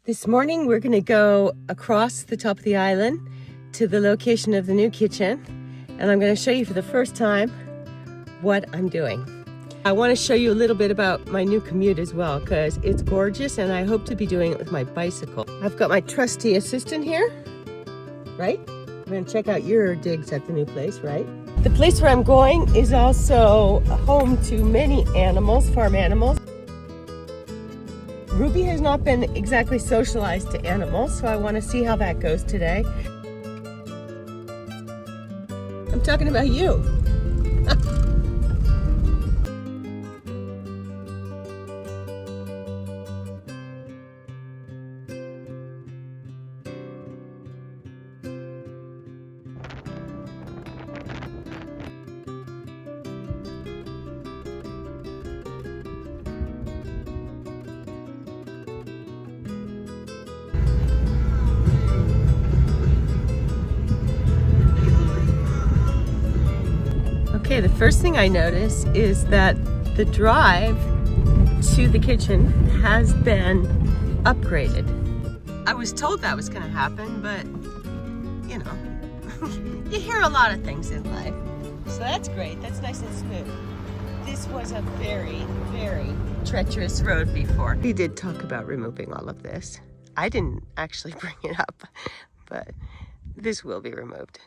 This morning we're going to go across the top of the island to the location of the new kitchen, and I'm going to show you for the first time what I'm doing. I want to show you a little bit about my new commute as well, because it's gorgeous and I hope to be doing it with my bicycle. I've got my trusty assistant here, right? I'm going to check out your digs at the new place, right? The place where I'm going is also home to many animals, farm animals. Ruby has not been exactly socialized to animals, so I want to see how that goes today. I'm talking about you. Okay, the first thing I notice is that the drive to the kitchen has been upgraded. I was told that was going to happen, but you know, you hear a lot of things in life. So that's great. That's nice and smooth. This was a very, very treacherous road before. We did talk about removing all of this. I didn't actually bring it up, but this will be removed.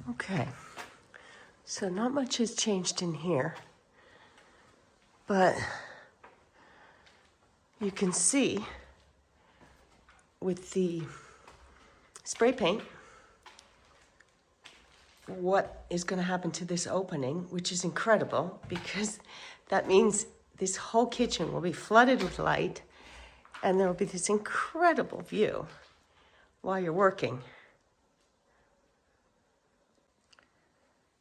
Okay, so not much has changed in here, but you can see with the spray paint what is going to happen to this opening, which is incredible because that means this whole kitchen will be flooded with light and there will be this incredible view while you're working.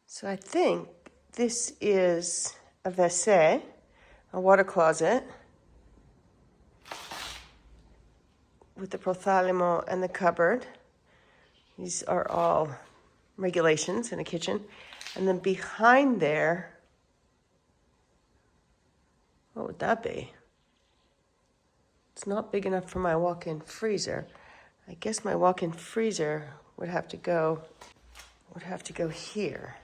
So I think this is a WC, a water closet, with the prothalimo and the cupboard. These are all regulations in a kitchen. And then behind there, what would that be? It's not big enough for my walk-in freezer. I guess my walk-in freezer would have to go here.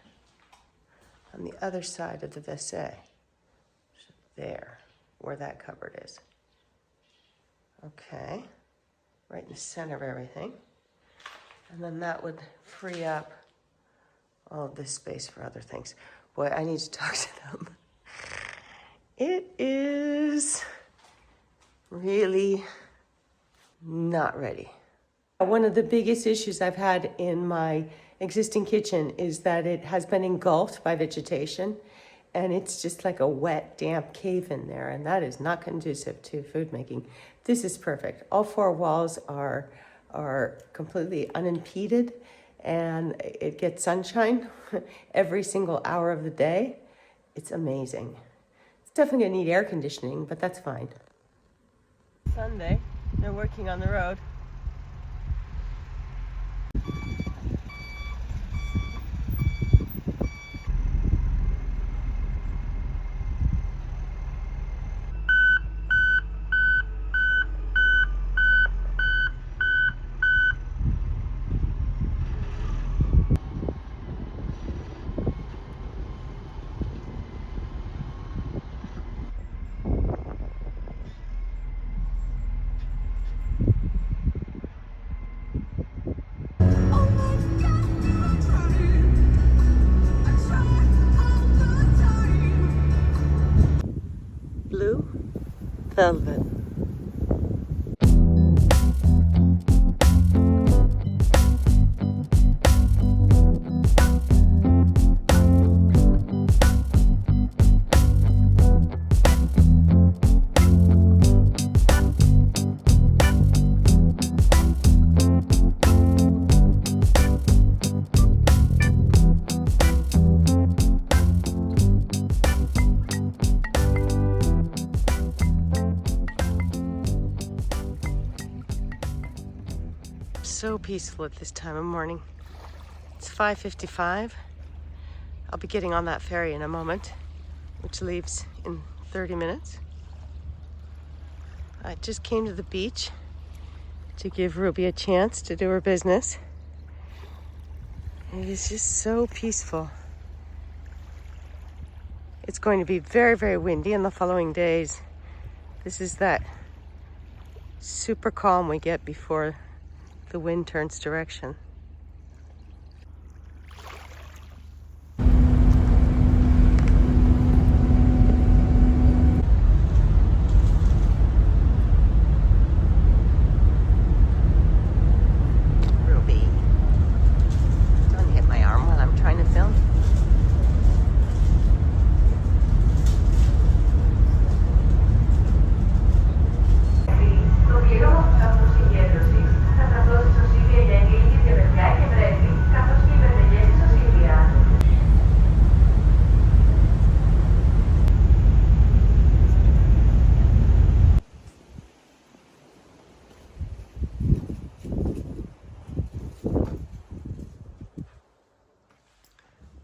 On the other side of the WC, there, where that cupboard is. Okay, right in the center of everything. And then that would free up all of this space for other things. Boy, I need to talk to them. It is really not ready. One of the biggest issues I've had in my existing kitchen is that it has been engulfed by vegetation and it's just like a wet, damp cave in there, and that is not conducive to food making. This is perfect. All four walls are completely unimpeded and it gets sunshine every single hour of the day. It's amazing. It's definitely gonna need air conditioning, but that's fine. Sunday, they're working on the road. Blue velvet. So peaceful at this time of morning. It's 5:55. I'll be getting on that ferry in a moment, which leaves in 30 minutes. I just came to the beach to give Ruby a chance to do her business. It is just so peaceful. It's going to be very, very windy in the following days. This is that super calm we get before the wind turns direction. Ruby, don't hit my arm while I'm trying to film.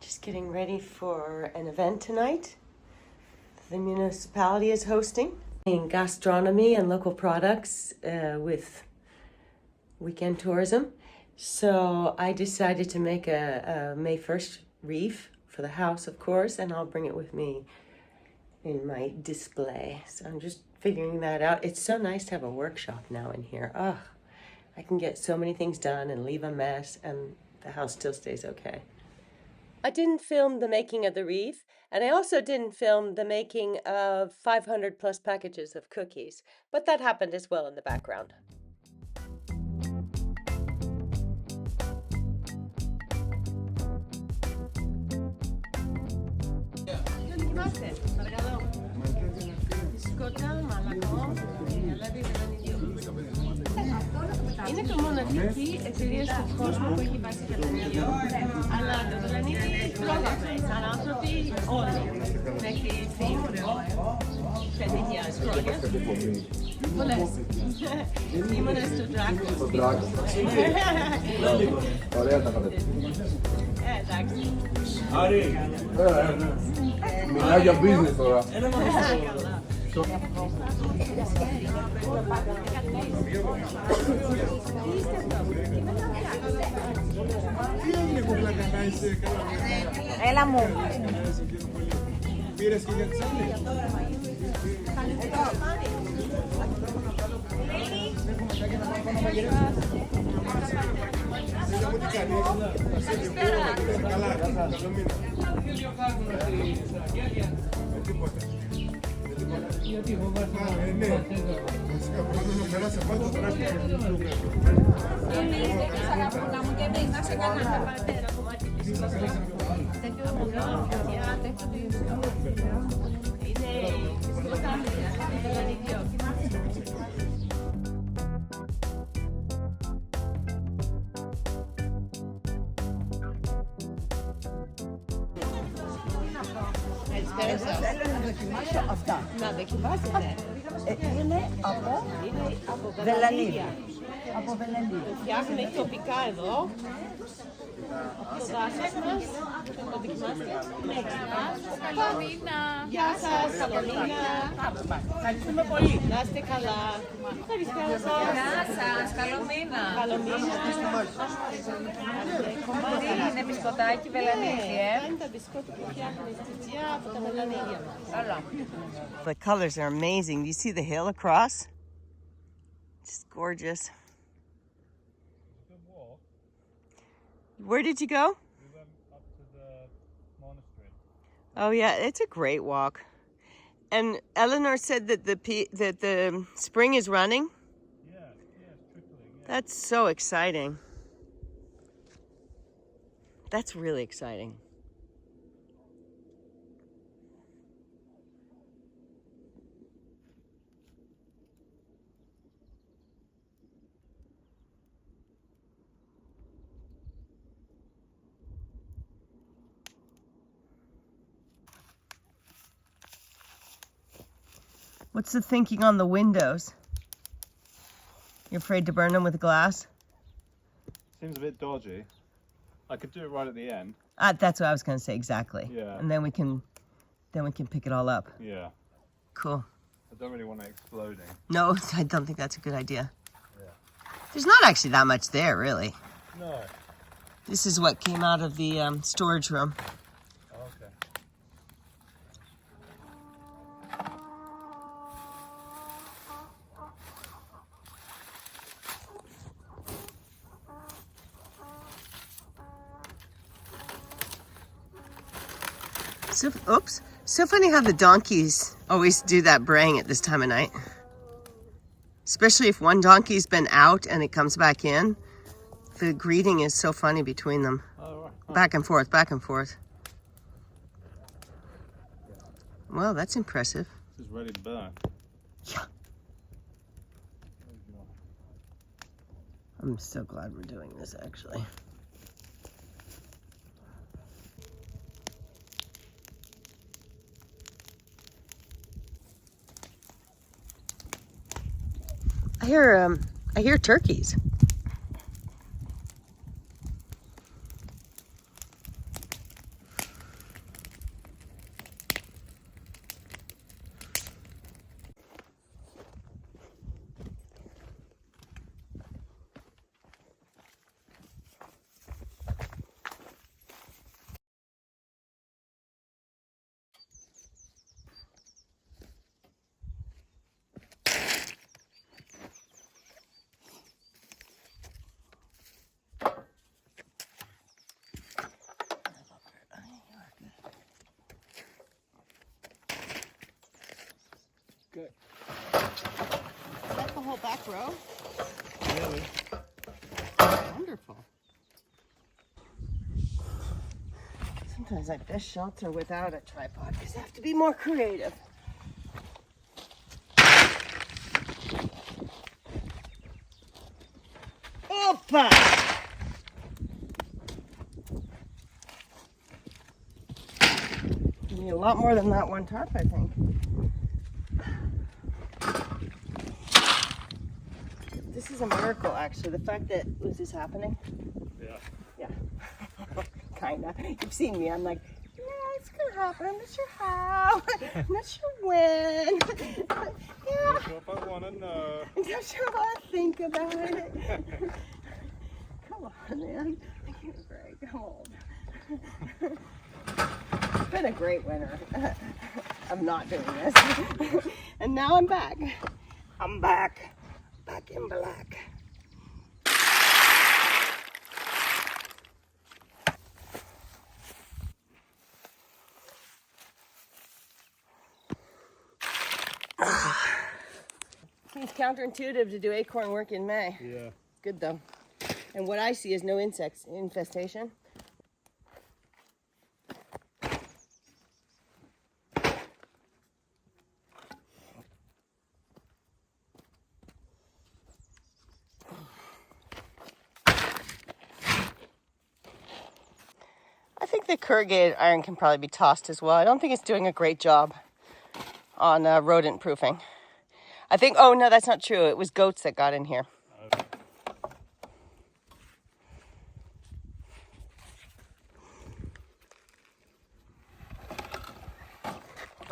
Just getting ready for an event tonight the municipality is hosting in gastronomy and local products with weekend tourism. So I decided to make a May 1st wreath for the house, of course, and I'll bring it with me in my display. So I'm just figuring that out. It's so nice to have a workshop now in here. Oh, I can get so many things done and leave a mess and the house still stays okay. I didn't film the making of the wreath, and I also didn't film the making of 500 plus packages of cookies, but that happened as well in the background. Είναι το μοναδική εταιρεία στον κόσμο που έχει βάσει βελανίδιο, αλλά το βελανίδι τρώγαμε σαν άνθρωποι όλοι μέχρι πριν 5.000 χρόνια. Πολλές. Ήμουνα στο Dragon. Ωραία τα πατέρα. Εντάξει. Άρη, μιλάει για business τώρα. Έλα μου. Πήρες και για τις άλλες. Γιατί φοβάσαι. Ναι. Φυσικά μπορούμε να περάσει από το τράπεζο. Να σε κάνω πατέρα κομμάτι της Θέλω να δοκιμάσω αυτά. Να δοκιμάσετε. Είναι από βελανίδι. Από βελανίδι. Φτιάχνουμε τοπικά εδώ. Το δάσος μας. Το δοκιμάστε. Καλομήνα. Γεια σας, Καλομήνα. Ευχαριστούμε πολύ. Να είστε καλά. Καλησπέρα σας. Γεια σας, καλομήνα. Καλομήνα. Τι είναι μπισκοτάκι βελανίδι, Είναι τα μπισκότα που φτιάχνουμε στη Τζιά από τα βελανίδια μας. Καλά. The colors are amazing. Do you see the hill across? It's gorgeous. Where did you go? We went up to the monastery. Oh yeah, it's a great walk. And Eleanor said that the spring is running. Yeah, it's trickling. Yeah. That's so exciting. That's really exciting. What's the thinking on the windows? You're afraid to burn them with glass? Seems a bit dodgy. I could do it right at the end. That's what I was going to say exactly. Yeah. And then we can pick it all up. Yeah. Cool. I don't really want it exploding. No, I don't think that's a good idea. There's not actually that much there, really. No. This is what came out of the storage room. Okay. So, oops. So funny how the donkeys always do that braying at this time of night. Especially if one donkey's been out and it comes back in. The greeting is so funny between them. Oh, right. Back and forth, back and forth. Well, that's impressive. This is ready to burn. Yeah. I'm so glad we're doing this, actually. I hear turkeys. Good. Is that the whole back row? Really? Wonderful. Sometimes I best shelter without a tripod because I have to be more creative. Opa! You need a lot more than that one tarp, I think. This is a miracle, actually. The fact that was this happening. Yeah. Yeah. Kinda. You've seen me. I'm like, yeah, it's gonna happen. I'm not sure how. I'm not sure when. Yeah. Not sure if I want to know. I'm not sure what to think about it. Come on, man. Give me a break. I'm old. It's been a great winter. I'm not doing this. And now I'm back. I'm back. Back in black. Seems counterintuitive to do acorn work in May. Yeah. Good though. And what I see is no insects infestation. I think the corrugated iron can probably be tossed as well. I don't think it's doing a great job on rodent proofing. I think, oh no, that's not true. It was goats that got in here.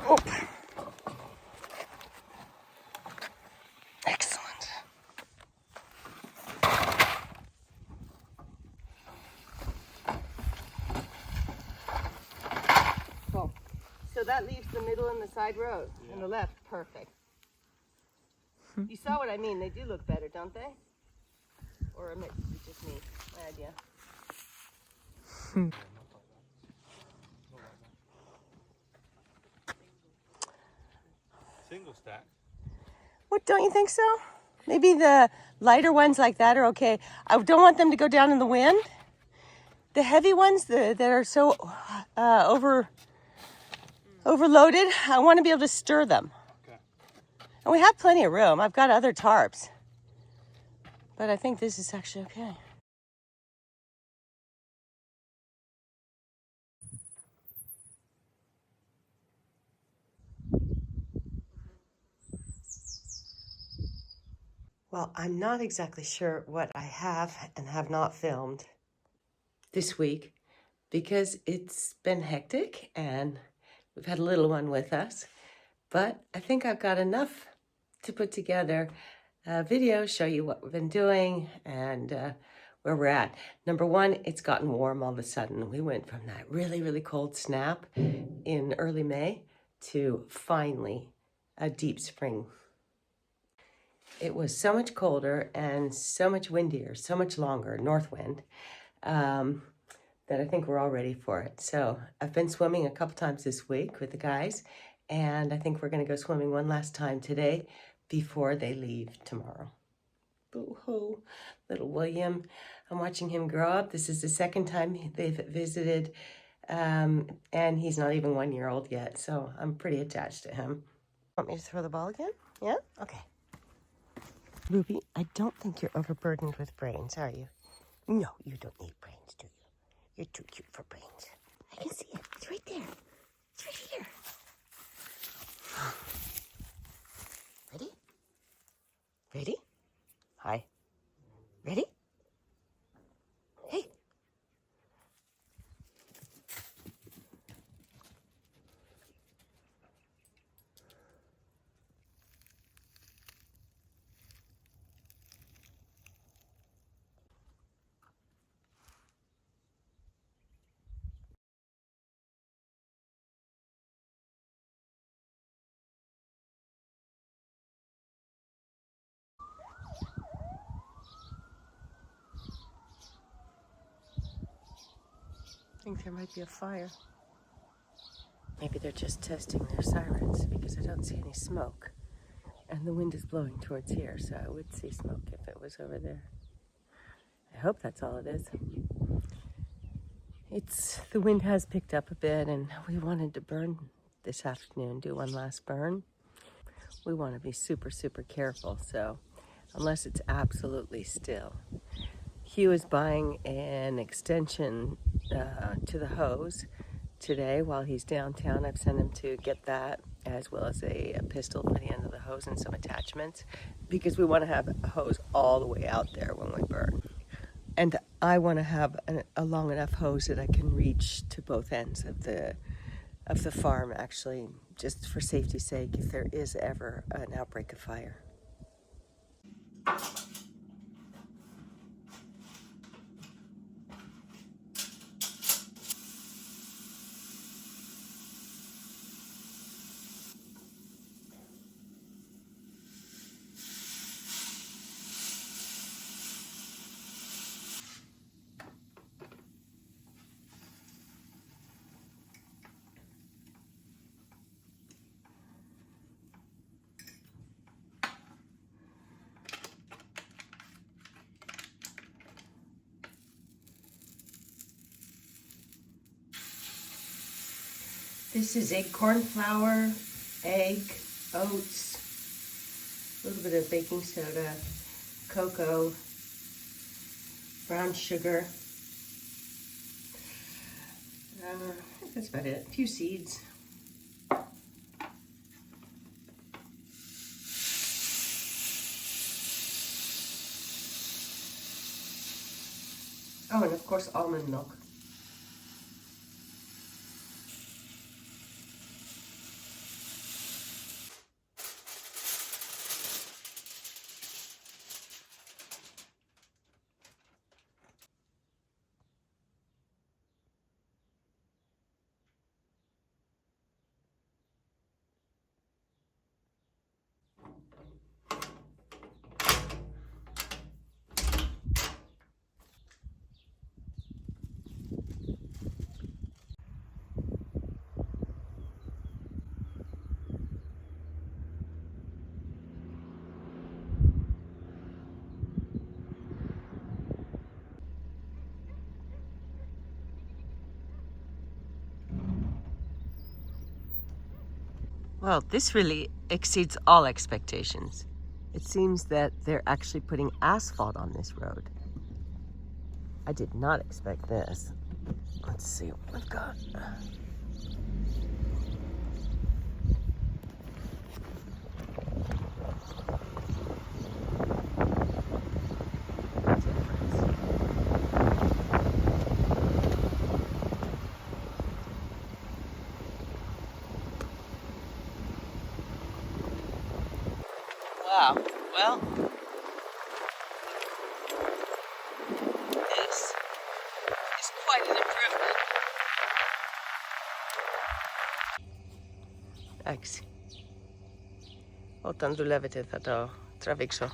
Oh. Excellent. Cool. So that leaves the middle and the side road and the left. Perfect. You saw what I mean. They do look better, don't they? Or is it just me? My idea. Single stack. What, don't you think so? Maybe the lighter ones like that are okay. I don't want them to go down in the wind. The heavy ones that are so overloaded, I want to be able to stir them. Okay. And we have plenty of room. I've got other tarps. But I think this is actually okay. Well, I'm not exactly sure what I have and have not filmed this week because it's been hectic and we've had a little one with us. But I think I've got enough to put together a video, show you what we've been doing and where we're at. Number one, it's gotten warm all of a sudden. We went from that really, really cold snap in early May to finally a deep spring. It was so much colder and so much windier, so much longer, north wind, that I think we're all ready for it. So I've been swimming a couple times this week with the guys, and I think we're going to go swimming one last time today before they leave tomorrow. Boo-hoo, little William. I'm watching him grow up. This is the second time they've visited, and he's not even 1 year old yet, so I'm pretty attached to him. Want me to throw the ball again? Yeah? Okay. Ruby, I don't think you're overburdened with brains, are you? No, you don't need brains, do you? You're too cute for brains. I can see it. It's right there. It's right here. Ready? Ready? Hi. Ready? Hey. I think there might be a fire. Maybe they're just testing their sirens because I don't see any smoke. And the wind is blowing towards here, so I would see smoke if it was over there. I hope that's all it is. The wind has picked up a bit, and we wanted to burn this afternoon, do one last burn. We want to be super, super careful, so unless it's absolutely still. Hugh is buying an extension to the hose today while he's downtown. I've sent him to get that, as well as a pistol for the end of the hose and some attachments, because we want to have a hose all the way out there when we burn. And I want to have a long enough hose that I can reach to both ends of the farm, actually, just for safety's sake, if there is ever an outbreak of fire. This is acorn flour, egg, oats, a little bit of baking soda, cocoa, brown sugar. I think that's about it. A few seeds. Oh, and of course almond milk. Well, this really exceeds all expectations. It seems that they're actually putting asphalt on this road. I did not expect this. Let's see what we've got. Wow. Well, this is quite an improvement. Thanks. Otan du levity tätä travikso.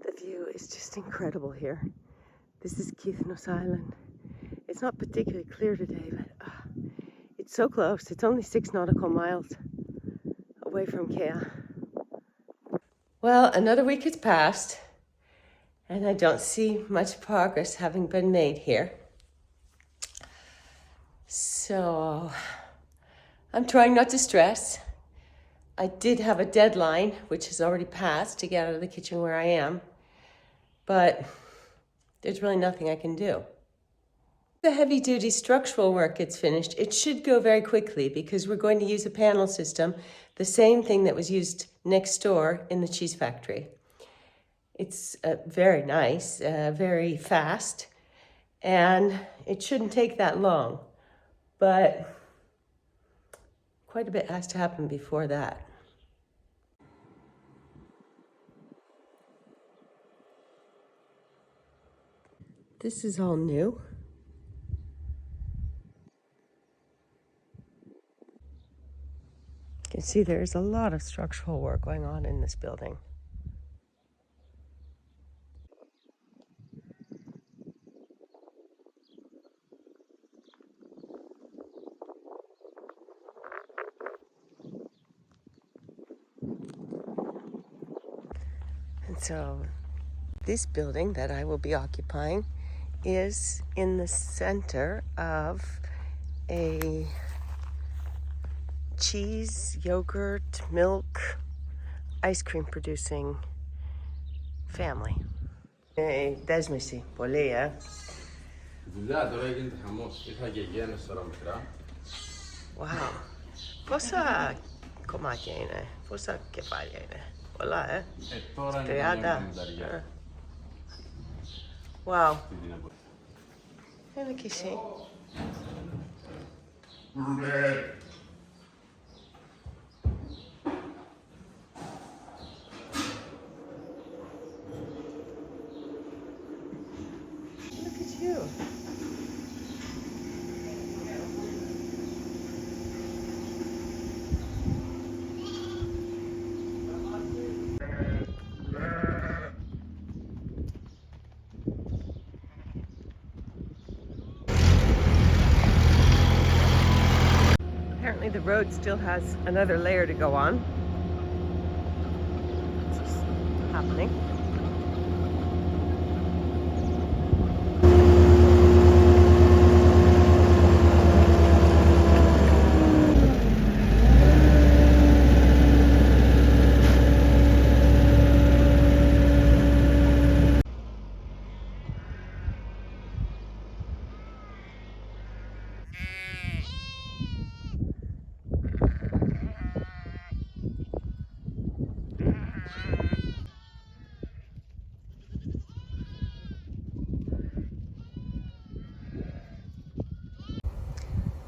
The view is just incredible here. This is Keithnos Island. It's not particularly clear today, but it's so close. It's only 6 nautical miles away from Kea. Well, another week has passed, and I don't see much progress having been made here. So I'm trying not to stress. I did have a deadline, which has already passed, to get out of the kitchen where I am, but there's really nothing I can do. The heavy-duty structural work gets finished, it should go very quickly because we're going to use a panel system, the same thing that was used next door in the cheese factory. It's very nice, very fast, and it shouldn't take that long, but quite a bit has to happen before that. This is all new. You can see there's a lot of structural work going on in this building. And so this building that I will be occupying is in the center of a cheese, yogurt, milk, ice cream producing family. Desmisi, Polea. Wow. Posa komakiene, posa kepaliene. Hola, Creada. Wow. Look at she. Apparently the road still has another layer to go on. It's just happening.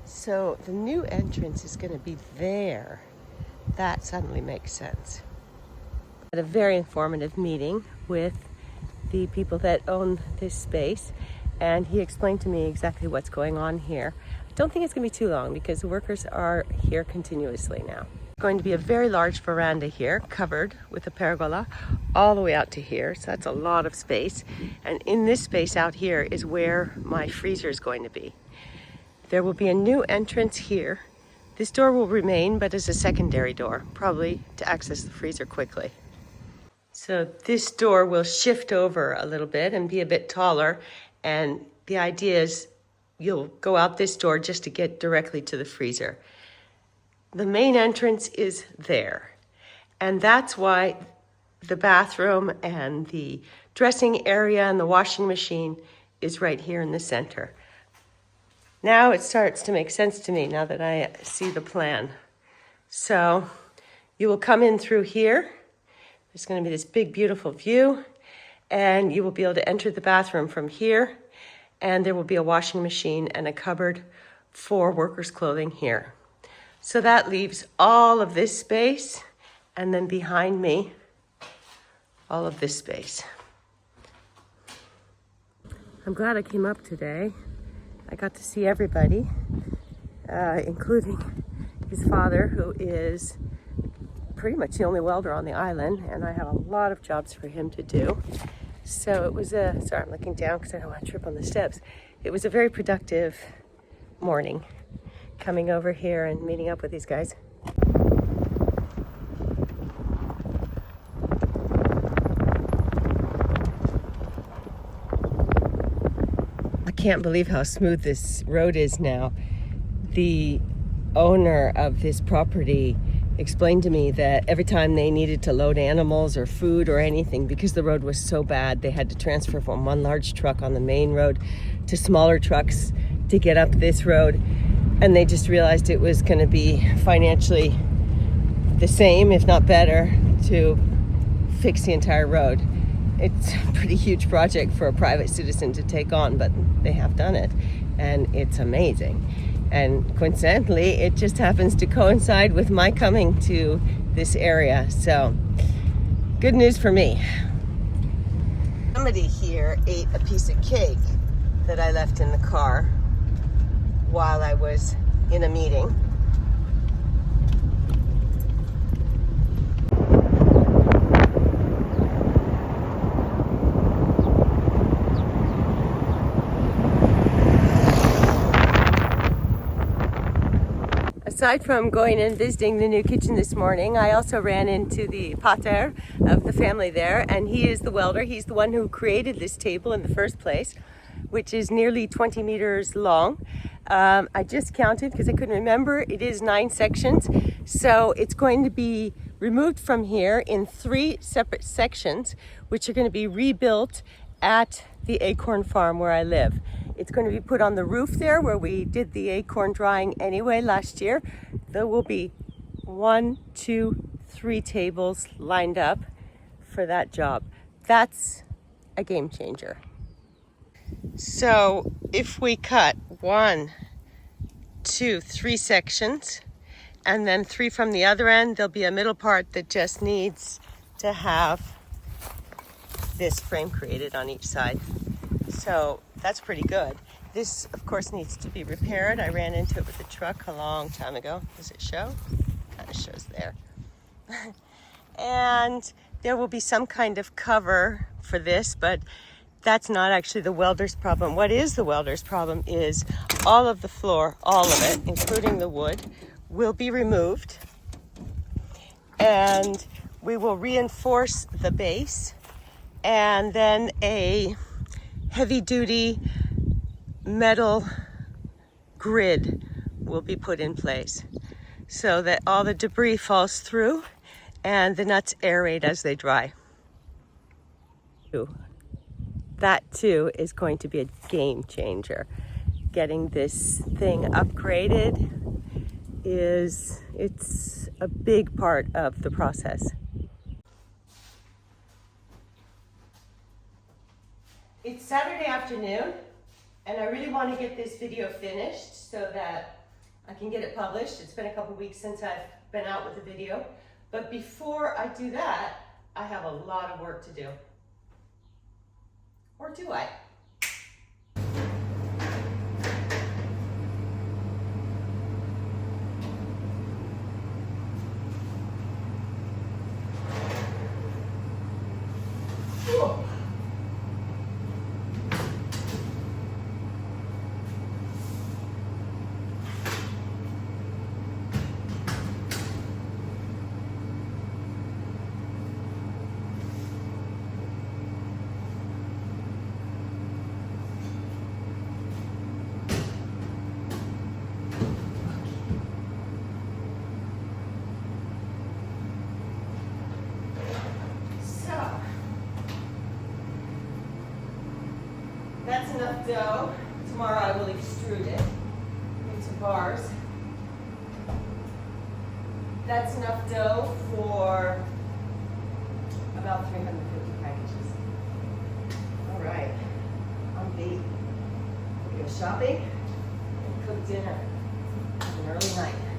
So the new entrance is going to be there. That suddenly makes sense. I had a very informative meeting with the people that own this space, and he explained to me exactly what's going on here. I don't think it's going to be too long because the workers are here continuously now. There's going to be a very large veranda here, covered with a pergola, all the way out to here. So that's a lot of space. And in this space out here is where my freezer is going to be. There will be a new entrance here. This door will remain, but as a secondary door, probably to access the freezer quickly. So this door will shift over a little bit and be a bit taller. And the idea is you'll go out this door just to get directly to the freezer. The main entrance is there. And that's why the bathroom and the dressing area and the washing machine is right here in the center. Now it starts to make sense to me now that I see the plan. So you will come in through here. There's going to be this big, beautiful view, and you will be able to enter the bathroom from here, and there will be a washing machine and a cupboard for workers' clothing here. So that leaves all of this space And then behind me, all of this space. I'm glad I came up today. I got to see everybody, including his father, who is pretty much the only welder on the island, and I have a lot of jobs for him to do. So it was sorry, I'm looking down because I don't want to trip on the steps. It was a very productive morning coming over here and meeting up with these guys. I can't believe how smooth this road is now. The owner of this property explained to me that every time they needed to load animals or food or anything, because the road was so bad, they had to transfer from one large truck on the main road to smaller trucks to get up this road. And they just realized it was going to be financially the same, if not better, to fix the entire road. It's a pretty huge project for a private citizen to take on, but they have done it, and it's amazing. And coincidentally, it just happens to coincide with my coming to this area. So, good news for me. Somebody here ate a piece of cake that I left in the car while I was in a meeting. Aside from going and visiting the new kitchen this morning, I also ran into the pater of the family there, and he is the welder. He's the one who created this table in the first place, which is nearly 20 meters long. I just counted because I couldn't remember. It is 9 sections, so it's going to be removed from here in 3 separate sections, which are going to be rebuilt at the Acorn farm where I live. It's going to be put on the roof there where we did the acorn drying anyway last year. There will be 1, 2, 3 tables lined up for that job. That's a game changer. So if we cut 1, 2, 3 sections and then 3 from the other end, there'll be a middle part that just needs to have this frame created on each side. So that's pretty good. This, of course, needs to be repaired. I ran into it with a truck a long time ago. Does it show? Kind of shows there. And there will be some kind of cover for this, but that's not actually the welder's problem. What is the welder's problem is all of the floor, all of it, including the wood, will be removed. And we will reinforce the base, and then a heavy-duty metal grid will be put in place so that all the debris falls through and the nuts aerate as they dry. That too is going to be a game changer. Getting this thing upgraded it's a big part of the process. It's Saturday afternoon, and I really want to get this video finished so that I can get it published. It's been a couple weeks since I've been out with a video, but before I do that, I have a lot of work to do. Or do I? That's enough dough. Tomorrow I will extrude it into bars. That's enough dough for about 350 packages. All right, I'm beat. We'll go shopping and cook dinner. Have an early night.